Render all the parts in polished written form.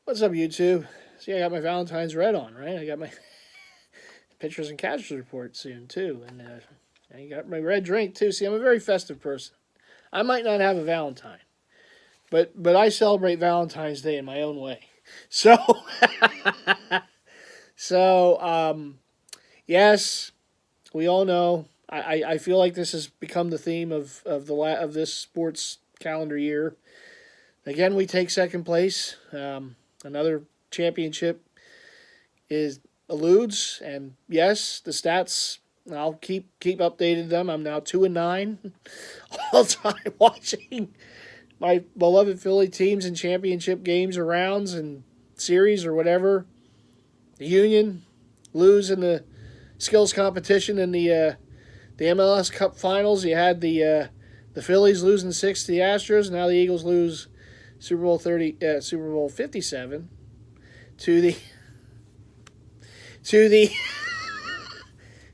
What's up, YouTube? See, I got my Valentine's red on, right? I got my pitchers and catchers report soon, too. And I got my red drink, too. See, I'm a very festive person. I might not have a Valentine, but I celebrate Valentine's Day in my own way. So, so yes, we all know. I feel like this has become the theme of this sports calendar year. Again, we take second place. Another championship is eludes, and yes, the stats. I'll keep updated them. I'm now 2-9 all time watching my beloved Philly teams in championship games or rounds and series or whatever. The Union lose in the skills competition in the MLS Cup Finals. You had the Phillies losing 6 to the Astros. Now the Eagles lose Super Bowl 57 to the to the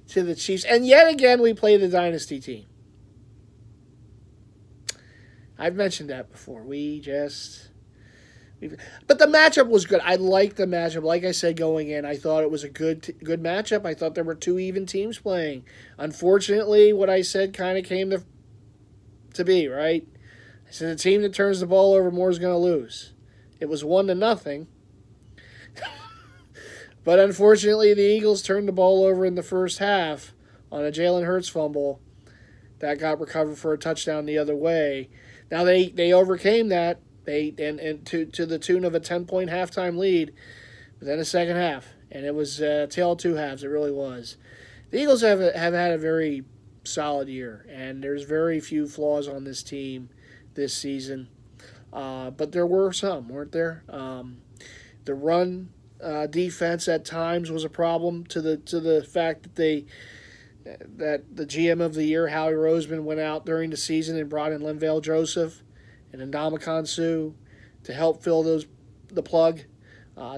to the Chiefs, and yet again we play the dynasty team. I've mentioned that before. But the matchup was good. I liked the matchup. Like I said going in, I thought it was a good matchup. I thought there were two even teams playing. Unfortunately, what I said kind of came to be, right? I said the team that turns the ball over more is going to lose. It was 1-0. But unfortunately, the Eagles turned the ball over in the first half on a Jalen Hurts fumble that got recovered for a touchdown the other way. Now they overcame that. And to the tune of a 10-point halftime lead within the second half, and it was tale of two halves. It really was. The Eagles have had a very solid year, and there's very few flaws on this team this season. But there were some, weren't there? The run defense at times was a problem to the fact that the GM of the year, Howie Roseman, went out during the season and brought in Linval Joseph and Ndamukong Suh to help fill the plug.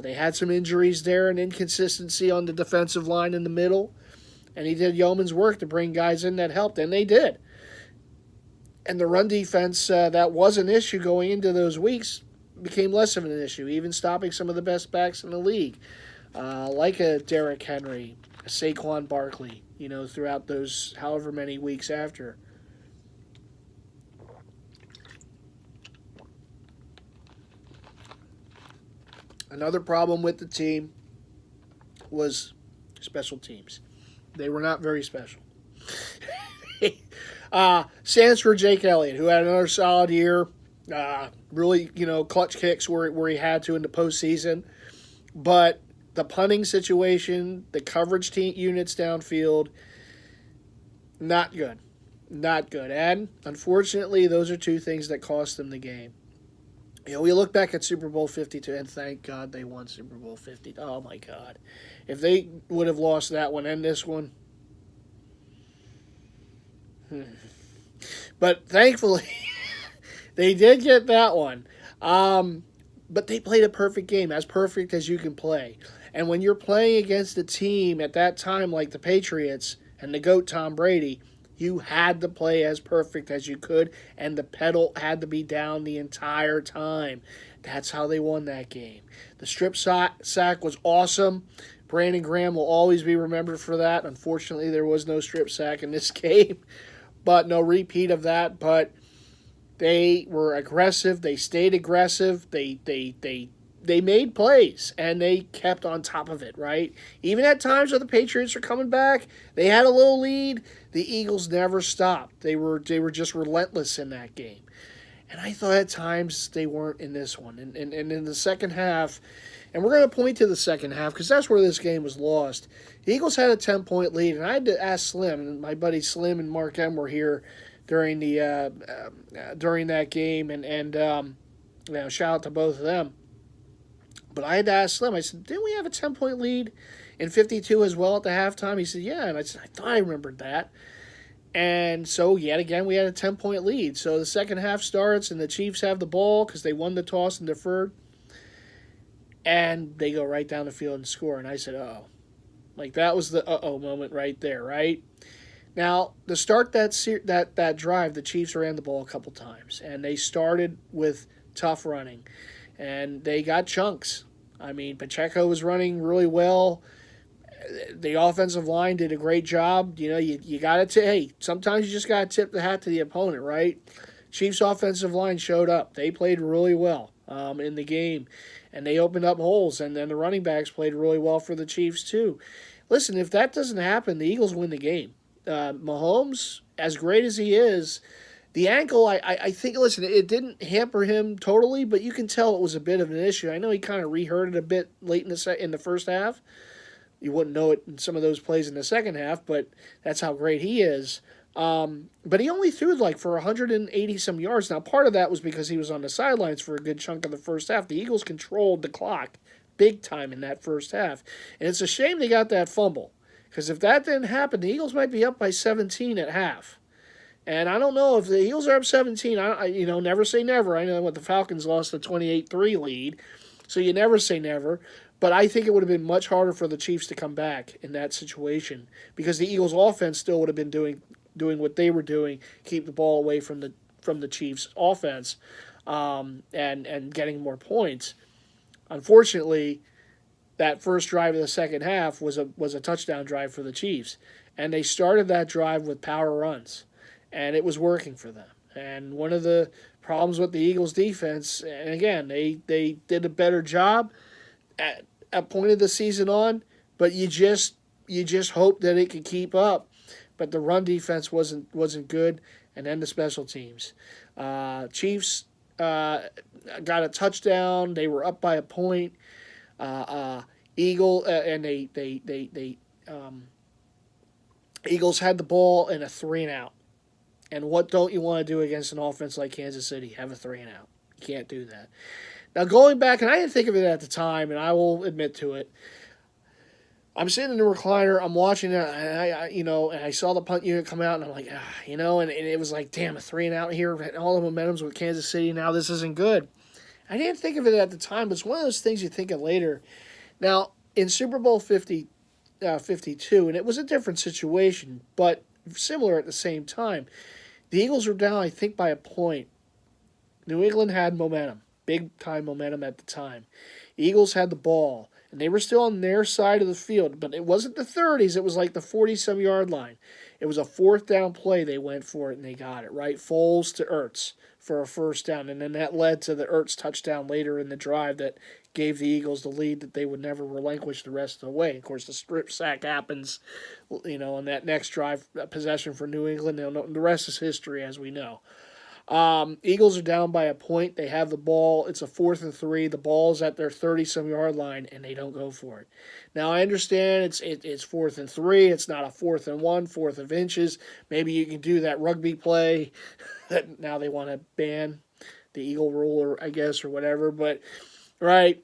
They had some injuries there and inconsistency on the defensive line in the middle, and he did yeoman's work to bring guys in that helped, and they did. And the run defense, that was an issue going into those weeks, became less of an issue, even stopping some of the best backs in the league, like a Derrick Henry, a Saquon Barkley, throughout those however many weeks after. Another problem with the team was special teams. They were not very special. Sans for Jake Elliott, who had another solid year. Really, clutch kicks where he had to in the postseason. But the punting situation, the coverage units downfield, not good. Not good. And unfortunately, those are two things that cost them the game. We look back at Super Bowl 52, and thank God they won Super Bowl 50. Oh, my God. If they would have lost that one and this one. But thankfully, they did get that one. But they played a perfect game, as perfect as you can play. And when you're playing against a team at that time like the Patriots and the GOAT Tom Brady, you had to play as perfect as you could, and the pedal had to be down the entire time. That's how they won that game. The strip sack was awesome. Brandon Graham will always be remembered for that. Unfortunately, there was no strip sack in this game, but no repeat of that. But they were aggressive. They stayed aggressive. They made plays, and they kept on top of it, right? Even at times when the Patriots were coming back, they had a little lead. The Eagles never stopped. They were just relentless in that game. And I thought at times they weren't in this one. And in the second half, and we're going to point to the second half because that's where this game was lost. The Eagles had a 10-point lead, and I had to ask Slim, and my buddy Slim and Mark M were here during that game, and shout out to both of them. But I had to ask Slim, I said, didn't we have a 10-point lead in 52 as well at the halftime? He said, yeah. And I said, I thought I remembered that. And so, yet again, we had a 10-point lead. So the second half starts, and the Chiefs have the ball because they won the toss and deferred. And they go right down the field and score. And I said, uh-oh. Like, that was the uh-oh moment right there, right? Now, to start that drive, the Chiefs ran the ball a couple times. And they started with tough running. and they got chunks. I mean, Pacheco was running really well. The offensive line did a great job. You got to, hey, sometimes you just got to tip the hat to the opponent, right? Chiefs' offensive line showed up. They played really well in the game, and they opened up holes, and then the running backs played really well for the Chiefs, too. Listen, if that doesn't happen, the Eagles win the game. Mahomes, as great as he is, the ankle, I think, listen, it didn't hamper him totally, but you can tell it was a bit of an issue. I know he kind of rehurt it a bit late in the first half. You wouldn't know it in some of those plays in the second half, but that's how great he is. But he only threw like for 180 some yards. Now, part of that was because he was on the sidelines for a good chunk of the first half. The Eagles controlled the clock big time in that first half. And it's a shame they got that fumble, because if that didn't happen, the Eagles might be up by 17 at half. And I don't know if the Eagles are up 17. Never say never. I know what the Falcons lost a 28-3 lead, so you never say never. But I think it would have been much harder for the Chiefs to come back in that situation, because the Eagles' offense still would have been doing what they were doing, keep the ball away from the Chiefs' offense, and getting more points. Unfortunately, that first drive of the second half was a touchdown drive for the Chiefs, and they started that drive with power runs, and it was working for them. And one of the problems with the Eagles' defense, and again, they did a better job at a point of the season on, but you just hope that it could keep up. But the run defense wasn't good, and then the special teams. Chiefs got a touchdown. They were up by a point. Eagles had the ball in a 3-and-out. And what don't you want to do against an offense like Kansas City? Have a 3-and-out. You can't do that. Now, going back, and I didn't think of it at the time, and I will admit to it, I'm sitting in the recliner, I'm watching it, and I saw the punt unit come out, and I'm like, and it was like, damn, a 3-and-out here, all the momentum's with Kansas City, now this isn't good. I didn't think of it at the time, but it's one of those things you think of later. Now, in Super Bowl 52, and it was a different situation, but similar at the same time, the Eagles were down, I think, by a point. New England had momentum. Big-time momentum at the time. Eagles had the ball, and they were still on their side of the field, but it wasn't the 30s. It was like the 40-some-yard line. It was a fourth down play. They went for it, and they got it, right? Foles to Ertz for a first down, and then that led to the Ertz touchdown later in the drive that gave the Eagles the lead that they would never relinquish the rest of the way. Of course, the strip sack happens, on that next drive, possession for New England. The rest is history, as we know. Eagles are down by a point. They have the ball. It's a 4th and 3. The ball's at their 30-some-yard line, and they don't go for it. Now, I understand it's 4th and 3. It's not a 4th and 1, 4th of inches. Maybe you can do that rugby play that now they want to ban, the Eagle rule, or I guess, or whatever. But, right,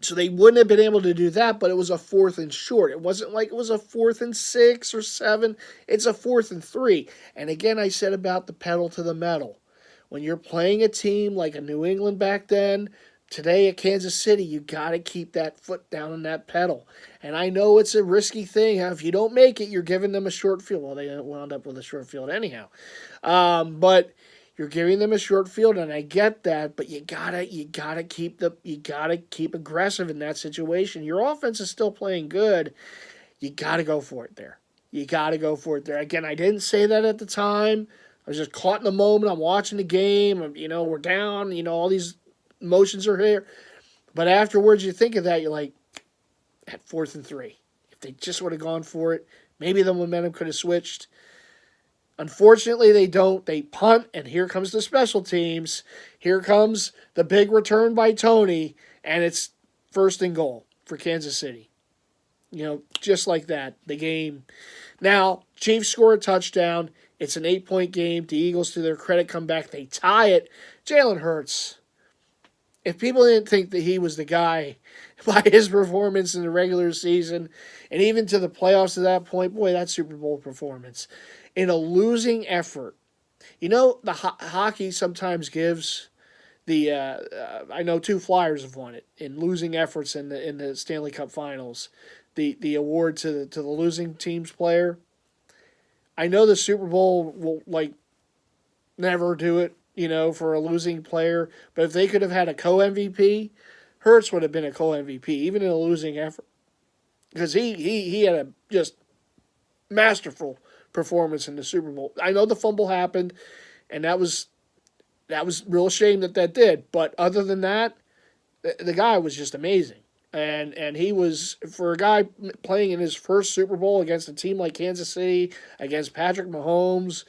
so they wouldn't have been able to do that, but it was a 4th and short. It wasn't like it was a 4th and 6 or 7. It's a 4th and 3. And again, I said about the pedal to the metal. When you're playing a team like a New England back then, today at Kansas City, you got to keep that foot down on that pedal. And I know it's a risky thing. If you don't make it, you're giving them a short field. Well, they wound up with a short field anyhow. But you're giving them a short field, and I get that, but you gotta keep aggressive in that situation. Your offense is still playing good. You gotta go for it there. Again, I didn't say that at the time. I was just caught in the moment. I'm watching the game. We're down. All these emotions are here. But afterwards, you think of that. You're like, at 4th and 3, if they just would have gone for it, maybe the momentum could have switched. Unfortunately, they don't. They punt, and here comes the special teams. Here comes the big return by Tony, and it's 1st and goal for Kansas City. Just like that, the game. Now, Chiefs score a touchdown. It's an 8-point game. The Eagles, to their credit, come back. They tie it. Jalen Hurts. If people didn't think that he was the guy by his performance in the regular season, and even to the playoffs at that point, boy, that Super Bowl performance. In a losing effort. The hockey sometimes gives the, I know 2 Flyers have won it, in losing efforts in the Stanley Cup Finals, the award to the losing team's player. I know the Super Bowl will, never do it, for a losing player. But if they could have had a co-MVP, Hurts would have been a co-MVP, even in a losing effort. Because he had a just masterful performance in the Super Bowl. I know the fumble happened, and that was real shame that did. But other than that, the guy was just amazing. And he was, for a guy playing in his first Super Bowl against a team like Kansas City, against Patrick Mahomes,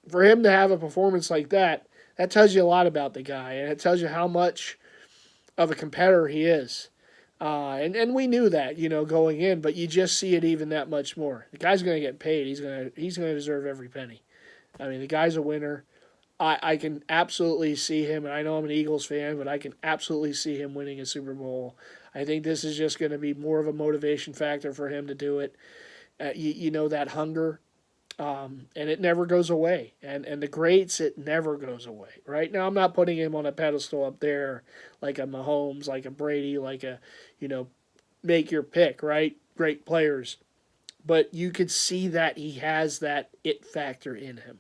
for him to have a performance like that tells you a lot about the guy, and it tells you how much of a competitor he is. And we knew that, going in, but you just see it even that much more. The guy's going to get paid. He's going to deserve every penny. I mean, the guy's a winner. I can absolutely see him, and I know I'm an Eagles fan, but I can absolutely see him winning a Super Bowl. I think this is just going to be more of a motivation factor for him to do it. That hunger, and it never goes away. And the greats, it never goes away. Right now, I'm not putting him on a pedestal up there like a Mahomes, like a Brady, like a, make your pick, right? Great players. But you could see that he has that it factor in him.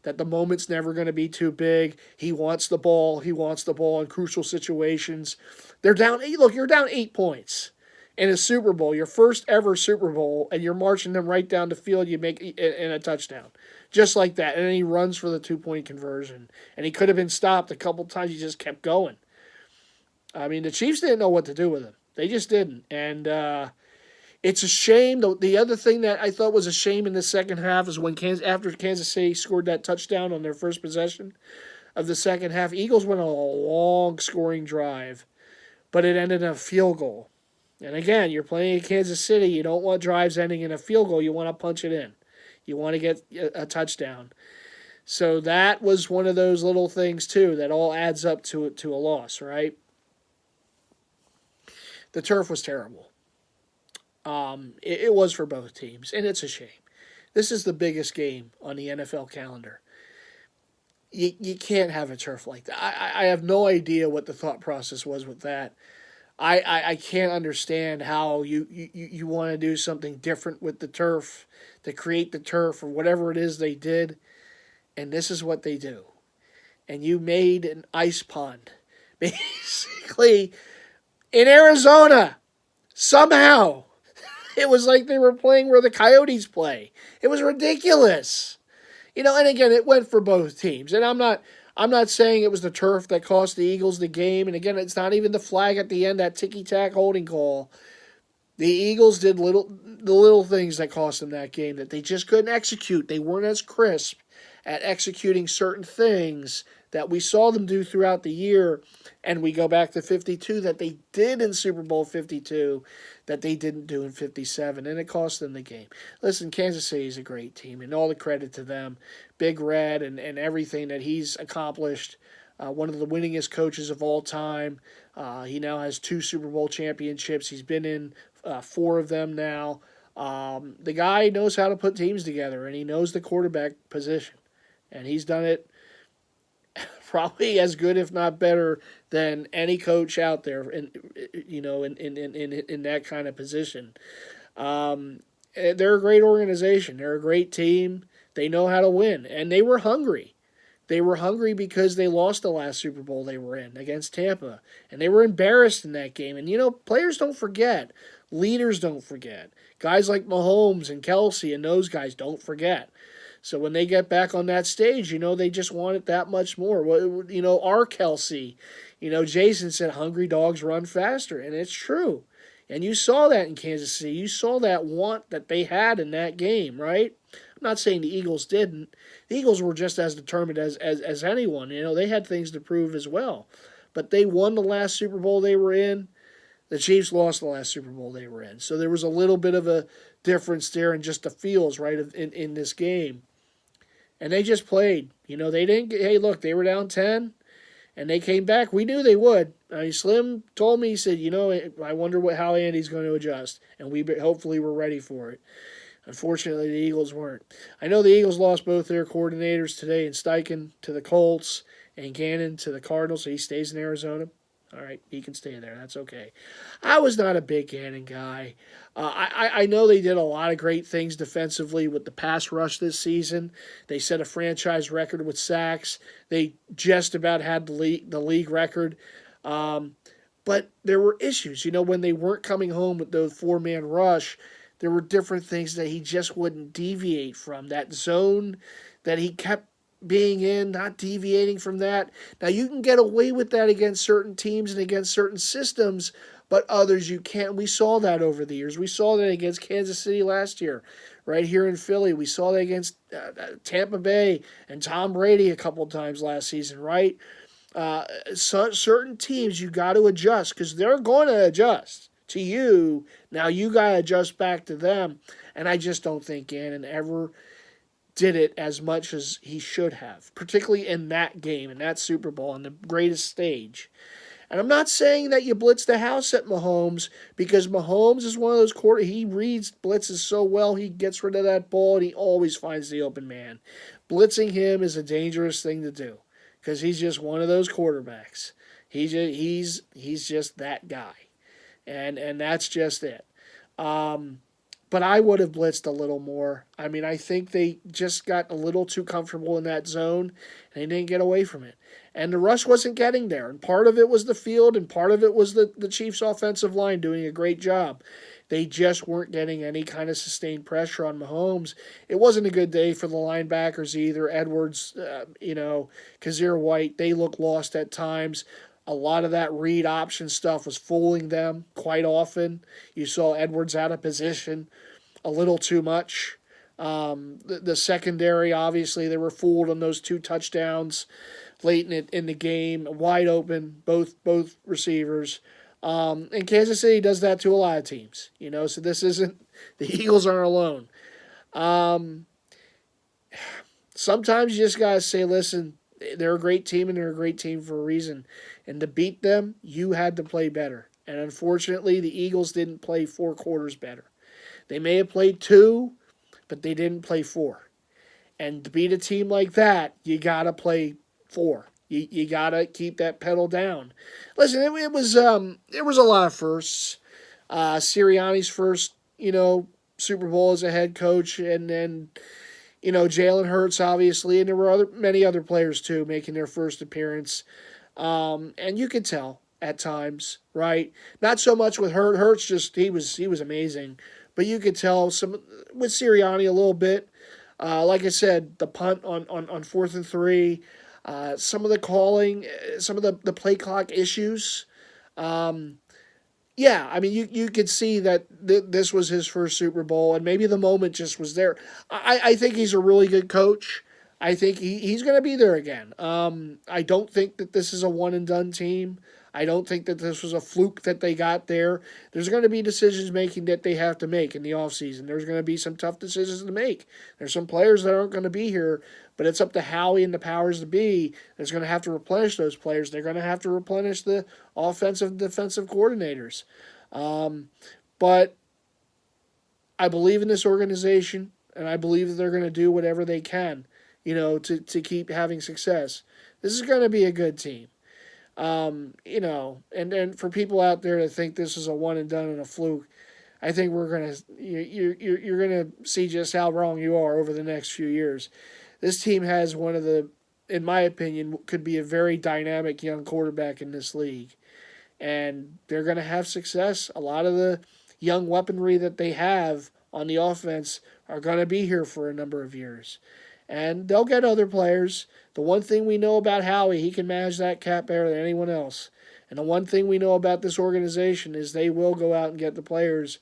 That the moment's never going to be too big. He wants the ball. He wants the ball in crucial situations. They're down. Look, you're down 8 points in a Super Bowl, your first ever Super Bowl, and you're marching them right down the field. You make in a touchdown, just like that, and then he runs for the 2-point conversion. And he could have been stopped a couple times. He just kept going. I mean, the Chiefs didn't know what to do with him. They just didn't, and it's a shame. The other thing that I thought was a shame in the second half is when after Kansas City scored that touchdown on their first possession of the second half, Eagles went on a long scoring drive, but it ended in a field goal. And again, you're playing in Kansas City. You don't want drives ending in a field goal. You want to punch it in. You want to get a touchdown. So that was one of those little things, too, that all adds up to a loss, right? The turf was terrible. It was for both teams, and it's a shame. This is the biggest game on the NFL calendar. You can't have a turf like that. I have no idea what the thought process was with that. I can't understand how you want to do something different with the turf, to create the turf or whatever it is they did, and this is what they do. And you made an ice pond, basically, in Arizona, somehow. It was like they were playing where the Coyotes play. It was ridiculous. And again, it went for both teams. And I'm not saying it was the turf that cost the Eagles the game. And again, it's not even the flag at the end, that ticky-tack holding call. The Eagles did the little things that cost them that game that they just couldn't execute. They weren't as crisp at executing certain things that we saw them do throughout the year. And we go back to 52 that they did in Super Bowl 52 that they didn't do in 57, and it cost them the game. Listen, Kansas City is a great team, and all the credit to them. Big Red and everything that he's accomplished. One of the winningest coaches of all time. He now has 2 Super Bowl championships. He's been in 4 of them now. The guy knows how to put teams together, and he knows the quarterback position. And he's done it probably as good, if not better, than any coach out there, in that kind of position. They're a great organization. They're a great team. They know how to win, and they were hungry. They were hungry because they lost the last Super Bowl they were in against Tampa, and they were embarrassed in that game. And players don't forget. Leaders don't forget. Guys like Mahomes and Kelsey and those guys don't forget. So when they get back on that stage, they just want it that much more. Our Kelsey, Jason said, hungry dogs run faster. And it's true. And you saw that in Kansas City. You saw that want that they had in that game, right? I'm not saying the Eagles didn't. The Eagles were just as determined as anyone. They had things to prove as well. But they won the last Super Bowl they were in. The Chiefs lost the last Super Bowl they were in. So there was a little bit of a difference there in just the feels, right, in this game. And they just played. They didn't hey, look, they were down 10, and they came back. We knew they would. Slim told me, he said, I wonder how Andy's going to adjust. And we hopefully were ready for it. Unfortunately, the Eagles weren't. I know the Eagles lost both their coordinators today, in Steichen to the Colts and Gannon to the Cardinals, so he stays in Arizona. All right, he can stay there. That's okay. I was not a big Gannon guy. I know they did a lot of great things defensively with the pass rush this season. They set a franchise record with sacks. They just about had the league record. Um, but there were issues. When they weren't coming home with the four-man rush, there were different things that he just wouldn't deviate from. That zone that he kept being in, not deviating from that. Now, you can get away with that against certain teams and against certain systems, but others you can't. We saw that over the years. We saw that against Kansas City last year, right here in Philly. We saw that against Tampa Bay and Tom Brady a couple of times last season, right? Certain teams you got to adjust because they're going to adjust to you. Now you got to adjust back to them. And I just don't think Gannon ever did it as much as he should have, particularly in that game, in that Super Bowl, on the greatest stage. And I'm not saying that you blitz the house at Mahomes because Mahomes is one of those he reads blitzes so well, he gets rid of that ball and he always finds the open man. Blitzing him is a dangerous thing to do because he's just one of those quarterbacks. He's just that guy, and that's just it. But I would have blitzed a little more. I mean, I think they just got a little too comfortable in that zone, and they didn't get away from it. And the rush wasn't getting there. And part of it was the field, and part of it was the Chiefs' offensive line doing a great job. They just weren't getting any kind of sustained pressure on Mahomes. It wasn't a good day for the linebackers either. Edwards, Kazir White, they looked lost at times. A lot of that read option stuff was fooling them quite often. You saw Edwards out of position a little too much. The secondary, obviously, they were fooled on those two touchdowns late in the game, wide open, both receivers. And Kansas City does that to a lot of teams, so this isn't, the Eagles aren't alone. Sometimes you just got to say, listen, they're a great team and they're a great team for a reason. And to beat them, you had to play better. And unfortunately, the Eagles didn't play 4 quarters better. They may have played 2, but they didn't play 4. And to beat a team like that, you got to play 4. You got to keep that pedal down. Listen, it was a lot of firsts. Sirianni's first, Super Bowl as a head coach, and then Jalen Hurts, obviously, and there were many other players, too, making their first appearance. And you could tell at times, right? Not so much with Hurts, just he was amazing. But you could tell with Sirianni a little bit. Like I said, the punt on 4th and 3, some of the calling, some of the play clock issues. Yeah, I mean, you could see that this was his first Super Bowl, and maybe the moment just was there. I think he's a really good coach. I think he's going to be there again. I don't think that this is a one-and-done team. I don't think that this was a fluke that they got there. There's going to be decisions making that they have to make in the offseason. There's going to be some tough decisions to make. There's some players that aren't going to be here, but it's up to Howie and the powers to be that's going to have to replenish those players. They're going to have to replenish the offensive and defensive coordinators. But I believe in this organization, and I believe that they're going to do whatever they can, to keep having success. This is going to be a good team. And for people out there to think this is a one and done and a fluke, I think you're gonna see just how wrong you are over the next few years. This team has one of the, in my opinion, could be a very dynamic young quarterback in this league, and they're gonna have success. A lot of the young weaponry that they have on the offense are gonna be here for a number of years. And they'll get other players. The one thing we know about Howie, he can manage that cap better than anyone else. And the one thing we know about this organization is they will go out and get the players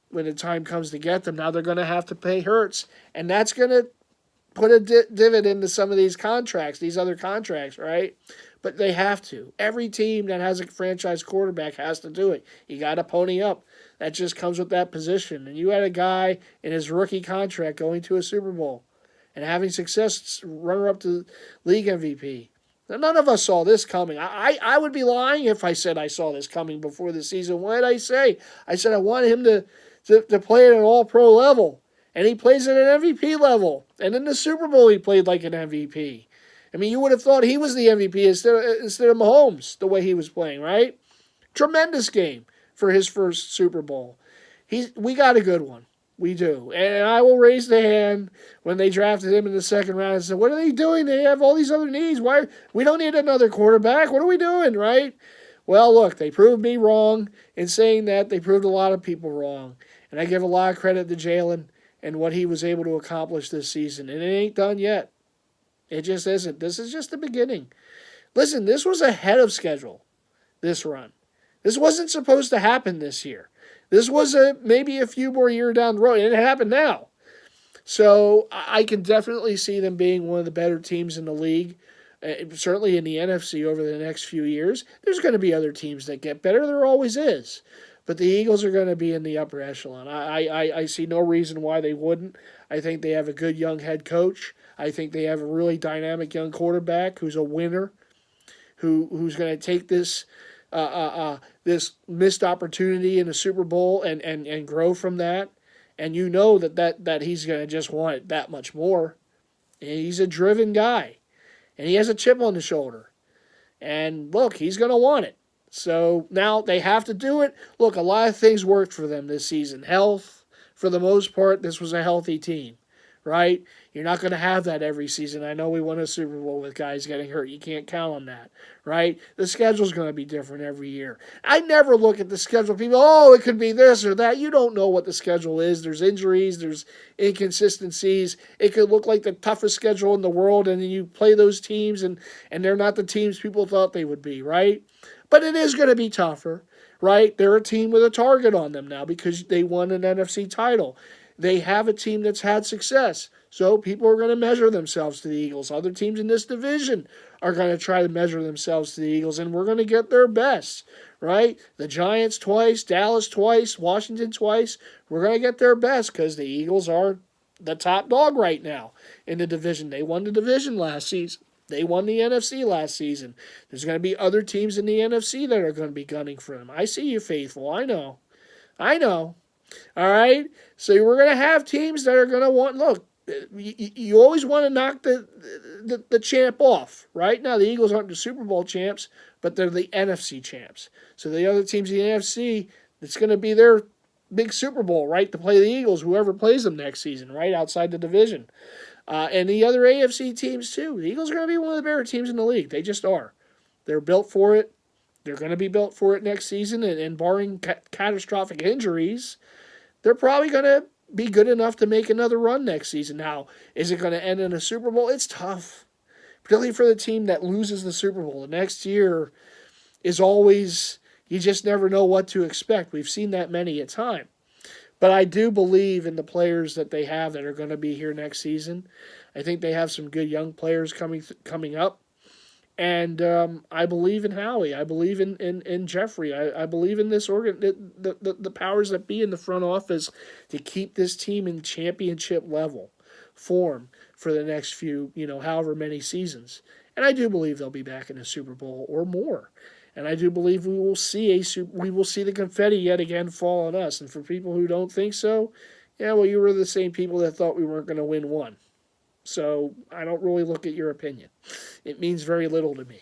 when the time comes to get them. Now they're going to have to pay Hurts, and that's going to put a divot into some of these contracts, these other contracts, right? But they have to. Every team that has a franchise quarterback has to do it. You got to pony up. That just comes with that position. And you had a guy in his rookie contract going to a Super Bowl and having success, runner-up to league MVP. Now, none of us saw this coming. I would be lying if I said I saw this coming before the season. What did I say? I said I wanted him to play at an all-pro level, and he plays at an MVP level. And in the Super Bowl, he played like an MVP. I mean, you would have thought he was the MVP instead of Mahomes, the way he was playing, right? Tremendous game for his first Super Bowl. We got a good one. We do. And I will raise the hand when they drafted him in the second round and said, what are they doing? They have all these other needs. Why? We don't need another quarterback. What are we doing, right? Well, look, they proved me wrong in saying that. They proved a lot of people wrong. And I give a lot of credit to Jalen and what he was able to accomplish this season. And it ain't done yet. It just isn't. This is just the beginning. Listen, this was ahead of schedule, this run. This wasn't supposed to happen this year. This was maybe a few more years down the road, and it happened now. So I can definitely see them being one of the better teams in the league, certainly in the NFC over the next few years. There's going to be other teams that get better. There always is. But the Eagles are going to be in the upper echelon. I see no reason why they wouldn't. I think they have a good young head coach. I think they have a really dynamic young quarterback who's a winner, who's going to take this this missed opportunity in the Super Bowl and grow from that. And you know that he's going to just want it that much more. And he's a driven guy. And he has a chip on the shoulder. And look, he's going to want it. So now they have to do it. Look, a lot of things worked for them this season. Health, for the most part, this was a healthy team, right? You're not going to have that every season. I know we won a Super Bowl with guys getting hurt. You can't count on that, right? The schedule's going to be different every year. I never look at the schedule. People, it could be this or that. You don't know what the schedule is. There's injuries. There's inconsistencies. It could look like the toughest schedule in the world, and then you play those teams, and they're not the teams people thought they would be, right? But it is going to be tougher, right? They're a team with a target on them now because they won an NFC title. They have a team that's had success. So people are going to measure themselves to the Eagles. Other teams in this division are going to try to measure themselves to the Eagles, and we're going to get their best, right? The Giants twice, Dallas twice, Washington twice. We're going to get their best because the Eagles are the top dog right now in the division. They won the division last season. They won the NFC last season. There's going to be other teams in the NFC that are going to be gunning for them. I see you, Faithful. I know. All right? So we're going to have teams that are going to want, look, you always want to knock the champ off, right? Now, the Eagles aren't the Super Bowl champs, but they're the NFC champs. So the other teams in the NFC, it's going to be their big Super Bowl, right, to play the Eagles, whoever plays them next season, right, outside the division. And the other AFC teams, too. The Eagles are going to be one of the better teams in the league. They just are. They're built for it. They're going to be built for it next season, and barring catastrophic injuries, they're probably going to be good enough to make another run next season. Now, is it going to end in a Super Bowl? It's tough, particularly for the team that loses the Super Bowl. The next year is always, you just never know what to expect. We've seen that many a time. But I do believe in the players that they have that are going to be here next season. I think they have some good young players coming up. And I believe in Howie. I believe in Jeffrey. I believe in this the powers that be in the front office to keep this team in championship level form for the next few, however many seasons. And I do believe they'll be back in a Super Bowl or more. And I do believe we will see the confetti yet again fall on us. And for people who don't think so, yeah, well, you were the same people that thought we weren't going to win one. So I don't really look at your opinion. It means very little to me.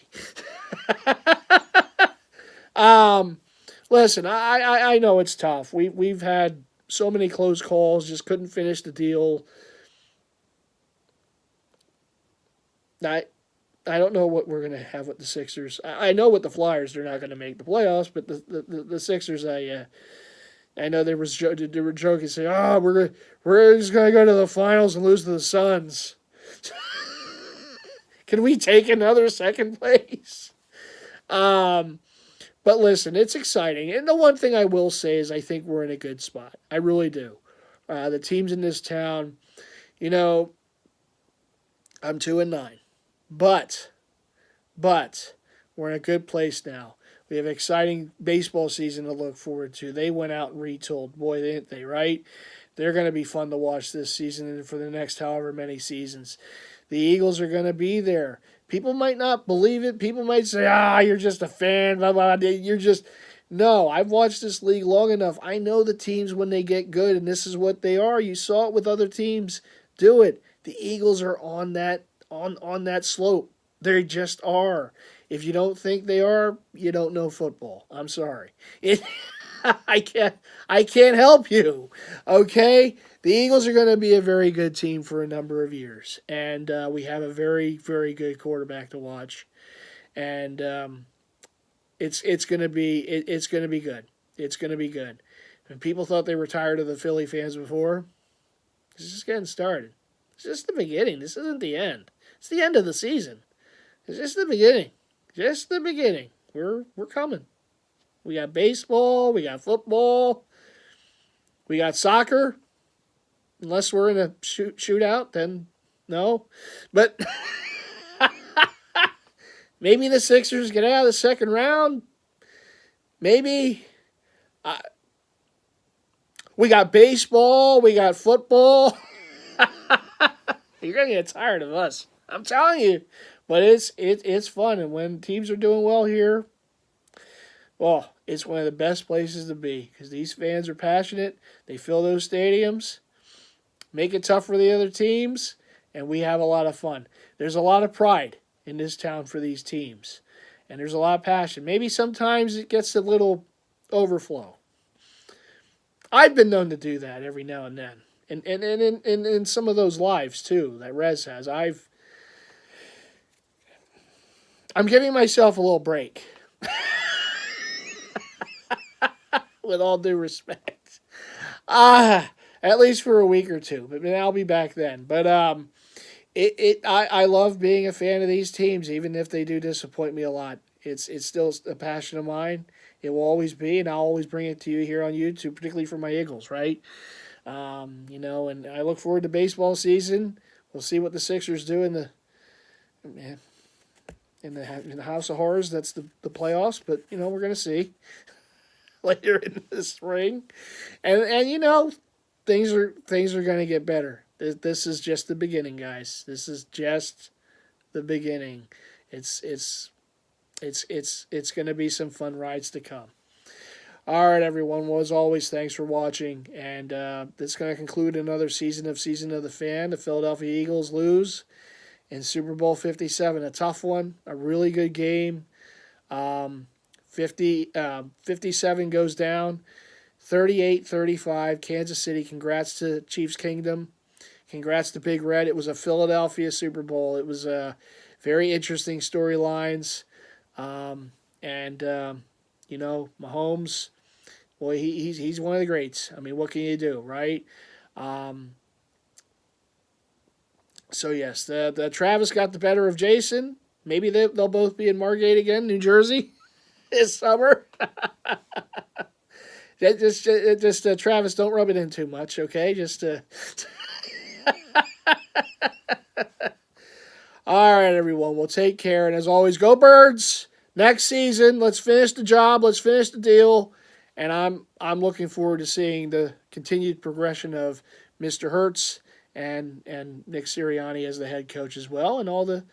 Listen, I know it's tough. We've had so many close calls, just couldn't finish the deal. I don't know what we're going to have with the Sixers. I know with the Flyers they're not going to make the playoffs, but the Sixers, I know they were joking, saying, we're just going to go to the finals and lose to the Suns. Can we take another second place? But listen, it's exciting. And the one thing I will say is I think we're in a good spot. I really do. The teams in this town, I'm 2-9. But we're in a good place now. We have an exciting baseball season to look forward to. They went out and retooled. Boy, didn't they, right? They're going to be fun to watch this season and for the next however many seasons. The Eagles are going to be there. People might not believe it. People might say, you're just a fan, blah, blah, blah. No, I've watched this league long enough. I know the teams when they get good, and this is what they are. You saw it with other teams do it. The Eagles are on that slope. They just are. If you don't think they are, you don't know football. I'm sorry. It, I can't. I can't help you. Okay, the Eagles are going to be a very good team for a number of years, and we have a very very good quarterback to watch, and it's going to be it's going to be good. It's going to be good. And people thought they were tired of the Philly fans before. It's just getting started. It's just the beginning. This isn't the end. It's the end of the season. It's just the beginning. Just the beginning. We're coming. We got baseball. We got football. We got soccer. Unless we're in a shootout, then no. But maybe the Sixers get out of the second round. Maybe. We got baseball. We got football. You're going to get tired of us. I'm telling you. But it's fun. And when teams are doing well here, well, it's one of the best places to be. Because these fans are passionate. They fill those stadiums. Make it tough for the other teams. And we have a lot of fun. There's a lot of pride in this town for these teams. And there's a lot of passion. Maybe sometimes it gets a little overflow. I've been known to do that every now and then. And in some of those lives, too, that Rez has. I'm giving myself a little break. With all due respect. At least for a week or two. But I'll be back then. But I love being a fan of these teams, even if they do disappoint me a lot. It's still a passion of mine. It will always be, and I'll always bring it to you here on YouTube, particularly for my Eagles, right? And I look forward to baseball season. We'll see what the Sixers do in the House of Horrors. That's the playoffs, but we're gonna see later in the spring, and things are gonna get better. This is just the beginning, guys. This is just the beginning. It's going to be some fun rides to come. All right, everyone. Well, as always, thanks for watching. And that's going to conclude another Season of the Fan. The Philadelphia Eagles lose in Super Bowl 57. A tough one. A really good game. 57 goes down. 38-35. Kansas City. Congrats to Chiefs Kingdom. Congrats to Big Red. It was a Philadelphia Super Bowl. It was very interesting storylines. Mahomes, boy, he's one of the greats. I mean, what can you do, right? So yes, the Travis got the better of Jason. Maybe they'll both be in Margate again, New Jersey, this summer. just Travis, don't rub it in too much, okay? All right, everyone. Well, take care, and as always, go Birds. Next season, let's finish the job. Let's finish the deal. And I'm looking forward to seeing the continued progression of Mr. Hurts and Nick Sirianni as the head coach as well, and all the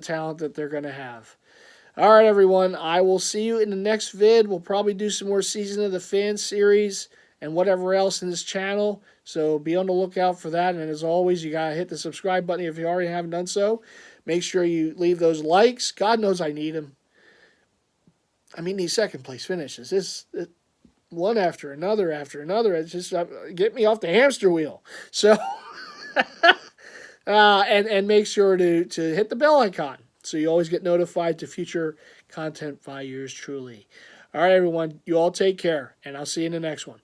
talent that they're going to have. All right, everyone. I will see you in the next vid. We'll probably do some more Season of the Fan series and whatever else in this channel. So be on the lookout for that. And as always, you got to hit the subscribe button if you already haven't done so. Make sure you leave those likes. God knows I need them. I mean, these second place finishes. One after another. It's just get me off the hamster wheel. So, and make sure to hit the bell icon so you always get notified to future content by yours truly. All right, everyone. You all take care, and I'll see you in the next one.